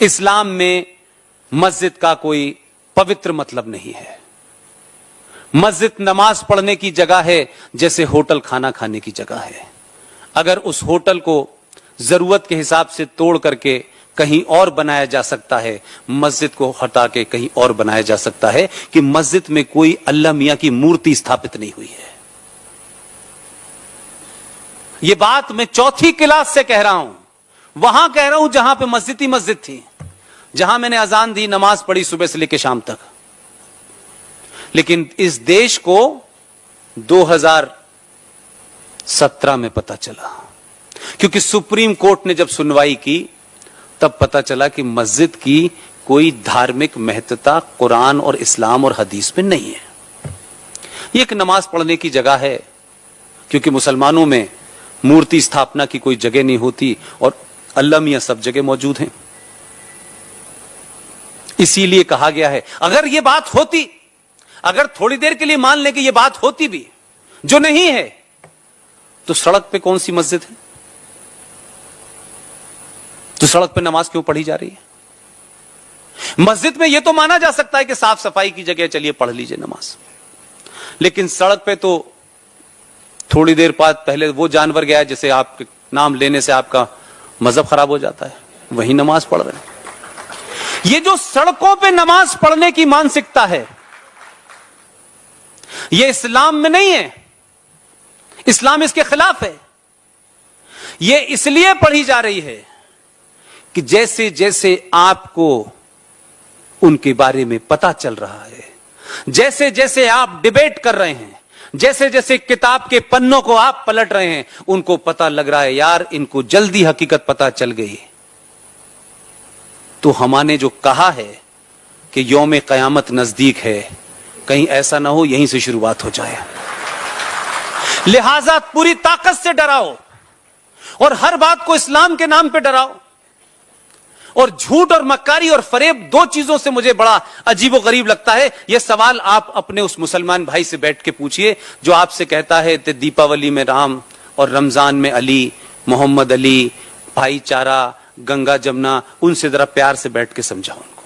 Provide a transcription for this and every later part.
इस्लाम में मस्जिद का कोई पवित्र मतलब नहीं है। मस्जिद नमाज पढ़ने की जगह है, जैसे होटल खाना खाने की जगह है। अगर उस होटल को जरूरत के हिसाब से तोड़ करके कहीं और बनाया जा सकता है, मस्जिद को हटा के कहीं और बनाया जा सकता है, कि मस्जिद में कोई अल्लाह मियां की मूर्ति स्थापित नहीं हुई है। यह बात मैं चौथी क्लास से कह रहा हूं, वहां कह रहा हूं जहां पे मस्जिद ही मस्जिद थी, जहां मैंने अजान दी, नमाज पढ़ी सुबह से लेकर शाम तक। लेकिन इस देश को 2017 में पता चला, क्योंकि सुप्रीम कोर्ट ने जब सुनवाई की तब पता चला कि मस्जिद की कोई धार्मिक महत्ता कुरान और इस्लाम और हदीस में नहीं है। ये एक नमाज पढ़ने की जगह है, क्योंकि मुसलमानों में मूर्ति स्थापना की कोई जगह नहीं होती और अल्लाह मियां सब जगह मौजूद हैं। इसीलिए कहा गया है, अगर यह बात होती, अगर थोड़ी देर के लिए मान लें कि यह बात होती भी, जो नहीं है, तो सड़क पे कौन सी मस्जिद है? तो सड़क पे नमाज क्यों पढ़ी जा रही है? मस्जिद में यह तो माना जा सकता है कि साफ सफाई की जगह, चलिए पढ़ लीजिए नमाज। लेकिन सड़क पे तो थोड़ी देर बाद पहले वो जानवर गया जिसे आपके नाम लेने से आपका मजहब खराब हो जाता है, वही नमाज पढ़ रहे हैं। ये जो सड़कों पे नमाज पढ़ने की मानसिकता है, ये इस्लाम में नहीं है। इस्लाम इसके खिलाफ है। ये इसलिए पढ़ी जा रही है कि जैसे जैसे आपको उनके बारे में पता चल रहा है, जैसे जैसे आप डिबेट कर रहे हैं, जैसे जैसे किताब के पन्नों को आप पलट रहे हैं, उनको पता लग रहा है यार इनको जल्दी हकीकत पता चल गई। तो हमने जो कहा है कि यौम क़यामत नजदीक है, कहीं ऐसा ना हो यहीं से शुरुआत हो जाए। लिहाजा पूरी ताकत से डराओ और हर बात को इस्लाम के नाम पे डराओ। और झूठ और मक्कारी और फरेब, दो चीजों से मुझे बड़ा अजीबो गरीब लगता है। यह सवाल आप अपने उस मुसलमान भाई से बैठ के पूछिए जो आपसे कहता है कि दीपावली में राम और रमजान में अली, मोहम्मद अली, भाईचारा, गंगा जमुना। उनसे जरा प्यार से बैठ के समझाओ, उनको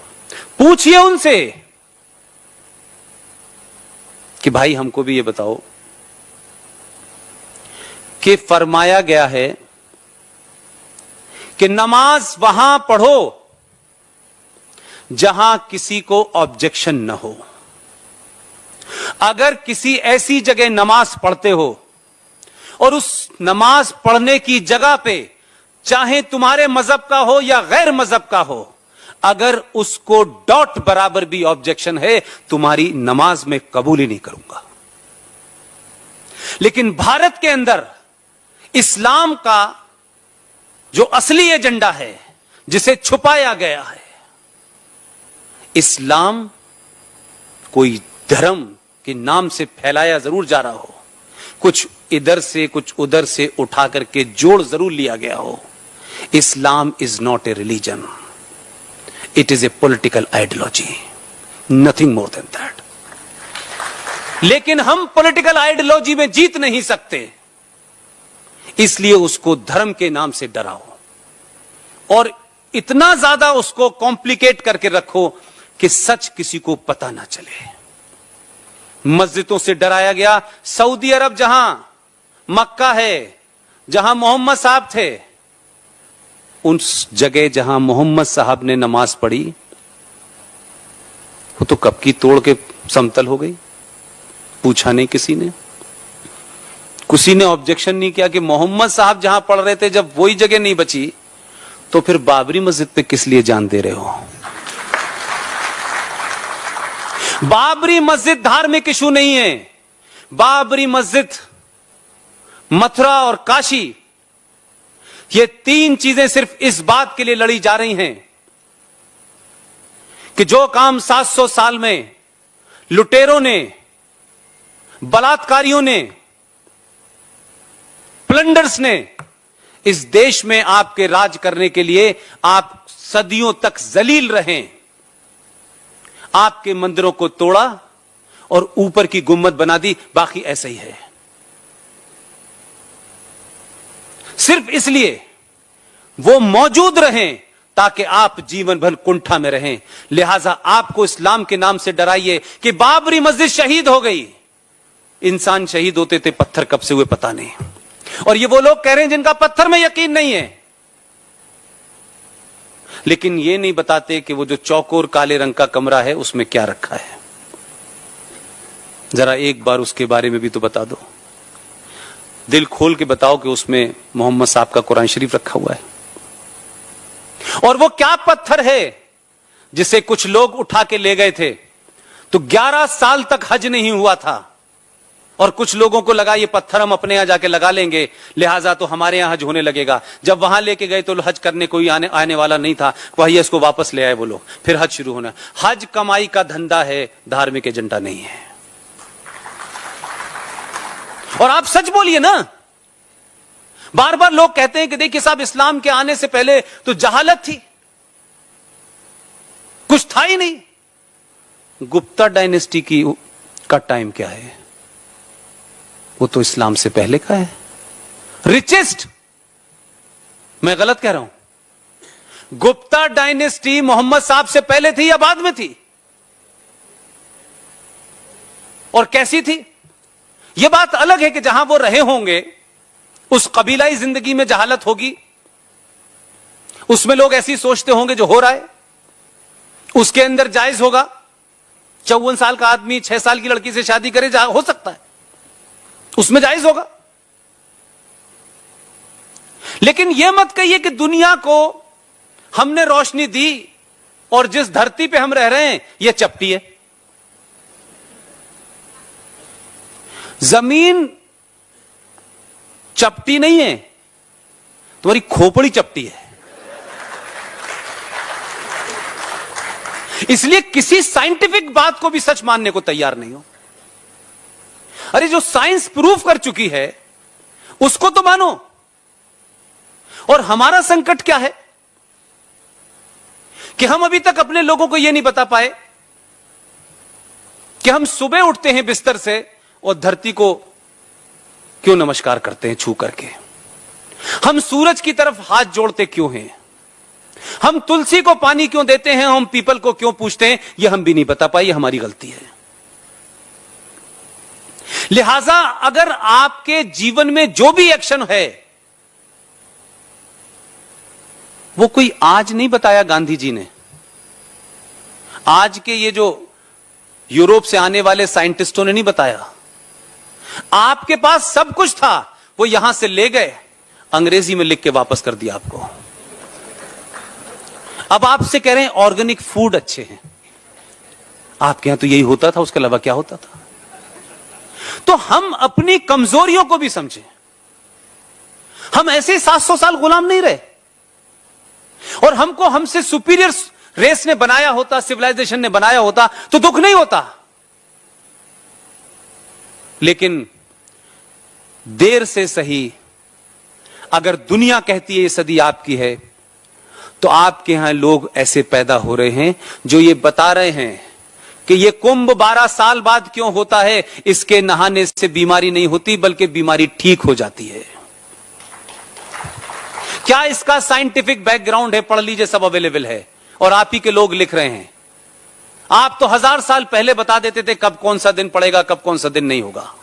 पूछिए उनसे कि भाई हमको भी ये बताओ कि फरमाया गया है कि नमाज वहां पढ़ो जहां किसी को ऑब्जेक्शन न हो। अगर किसी ऐसी जगह नमाज पढ़ते हो और उस नमाज पढ़ने की जगह पे चाहे तुम्हारे मजहब का हो या गैर मजहब का हो, अगर उसको डॉट बराबर भी ऑब्जेक्शन है, तुम्हारी नमाज में कबूल ही नहीं करूंगा। लेकिन भारत के अंदर इस्लाम का जो असली एजेंडा है, जिसे छुपाया गया है, इस्लाम कोई धर्म के नाम से फैलाया जरूर जा रहा हो, कुछ इधर से कुछ उधर से उठा करके जोड़ जरूर लिया गया हो। Islam is not a religion, it is a political ideology, nothing more than that. लेकिन हम पॉलिटिकल आइडियोलॉजी में जीत नहीं सकते, इसलिए उसको धर्म के नाम से डराओ और इतना ज्यादा उसको कॉम्प्लिकेट करके रखो कि सच किसी को पता ना चले। मस्जिदों से डराया गया। सऊदी अरब जहां मक्का है, जहां मोहम्मद साहब थे, उस जगह जहां मोहम्मद साहब ने नमाज पढ़ी, वो तो कब की तोड़ के समतल हो गई। पूछा नहीं किसी ने ऑब्जेक्शन नहीं किया कि मोहम्मद साहब जहां पढ़ रहे थे, जब वही जगह नहीं बची तो फिर बाबरी मस्जिद पे किस लिए जान दे रहे हो? बाबरी मस्जिद धार्मिक इशू नहीं है। बाबरी मस्जिद, मथुरा और काशी, ये तीन चीजें सिर्फ इस बात के लिए लड़ी जा रही हैं कि जो काम 700 साल में लुटेरों ने, बलात्कारियों ने, प्लंडर्स ने इस देश में आपके राज करने के लिए आप सदियों तक जलील रहे, आपके मंदिरों को तोड़ा और ऊपर की गुम्मद बना दी, बाकी ऐसा ही है। सिर्फ इसलिए वो मौजूद रहें ताकि आप जीवन भर कुंठा में रहें। लिहाजा आपको इस्लाम के नाम से डराइए कि बाबरी मस्जिद शहीद हो गई। इंसान शहीद होते थे, पत्थर कब से हुए पता नहीं। और ये वो लोग कह रहे हैं जिनका पत्थर में यकीन नहीं है, लेकिन ये नहीं बताते कि वो जो चौकोर काले रंग का कमरा है उसमें क्या रखा है। जरा एक बार उसके बारे में भी तो बता दो। दिल खोल के बताओ कि उसमें मोहम्मद साहब का कुरान शरीफ रखा हुआ है। और वो क्या पत्थर है जिसे कुछ लोग उठा के ले गए थे, तो 11 साल तक हज नहीं हुआ था, और कुछ लोगों को लगा ये पत्थर हम अपने यहां जाके लगा लेंगे, लिहाजा तो हमारे यहां हज होने लगेगा। जब वहां लेके गए तो हज करने कोई आने वाला नहीं था, वही इसको वापस ले आए वो लोग, फिर हज शुरू होना। हज कमाई का धंधा है, धार्मिक एजेंडा नहीं है। और आप सच बोलिए ना। बार बार लोग कहते हैं कि देखिए साहब, इस्लाम के आने से पहले तो जहालत थी, कुछ था ही नहीं। गुप्ता डायनेस्टी का टाइम क्या है? वो तो इस्लाम से पहले का है। रिचेस्ट, मैं गलत कह रहा हूं? गुप्ता डायनेस्टी मोहम्मद साहब से पहले थी या बाद में थी? और कैसी थी? यह बात अलग है कि जहां वो रहे होंगे उस कबीलाई जिंदगी में जहालत होगी, उसमें लोग ऐसी सोचते होंगे जो हो रहा है, उसके अंदर जायज होगा। 54 साल का आदमी 6 साल की लड़की से शादी करे, हो सकता है, उसमें जायज होगा। लेकिन यह मत कहिए कि दुनिया को हमने रोशनी दी और जिस धरती पे हम रह रहे हैं यह चपटी है। जमीन चपटी नहीं है, तुम्हारी खोपड़ी चपटी है। इसलिए किसी साइंटिफिक बात को भी सच मानने को तैयार नहीं हो। अरे जो साइंस प्रूफ कर चुकी है उसको तो मानो। और हमारा संकट क्या है कि हम अभी तक अपने लोगों को यह नहीं बता पाए कि हम सुबह उठते हैं बिस्तर से और धरती को क्यों नमस्कार करते हैं छू करके, हम सूरज की तरफ हाथ जोड़ते क्यों हैं, हम तुलसी को पानी क्यों देते हैं, हम पीपल को क्यों पूछते हैं, यह हम भी नहीं बता पाए। यह हमारी गलती है। लिहाजा अगर आपके जीवन में जो भी एक्शन है वो कोई आज नहीं बताया गांधी जी ने, आज के ये जो यूरोप से आने वाले साइंटिस्टों ने नहीं बताया। आपके पास सब कुछ था, वो यहां से ले गए, अंग्रेजी में लिख के वापस कर दिया आपको। अब आपसे कह रहे हैं ऑर्गेनिक फूड अच्छे हैं। आपके यहां तो यही होता था, उसके अलावा क्या होता था? तो हम अपनी कमजोरियों को भी समझें। हम ऐसे 700 साल गुलाम नहीं रहे, और हमको हमसे सुपीरियर रेस ने बनाया होता, सिविलाइजेशन ने बनाया होता तो दुख नहीं होता। लेकिन देर से सही, अगर दुनिया कहती है ये सदी आपकी है, तो आपके यहां लोग ऐसे पैदा हो रहे हैं जो ये बता रहे हैं कि ये कुंभ 12 साल बाद क्यों होता है। इसके नहाने से बीमारी नहीं होती, बल्कि बीमारी ठीक हो जाती है। क्या इसका साइंटिफिक बैकग्राउंड है? पढ़ लीजिए, सब अवेलेबल है, और आप ही के लोग लिख रहे हैं। आप तो 1000 साल पहले बता देते थे कब कौन सा दिन पड़ेगा, कब कौन सा दिन नहीं होगा।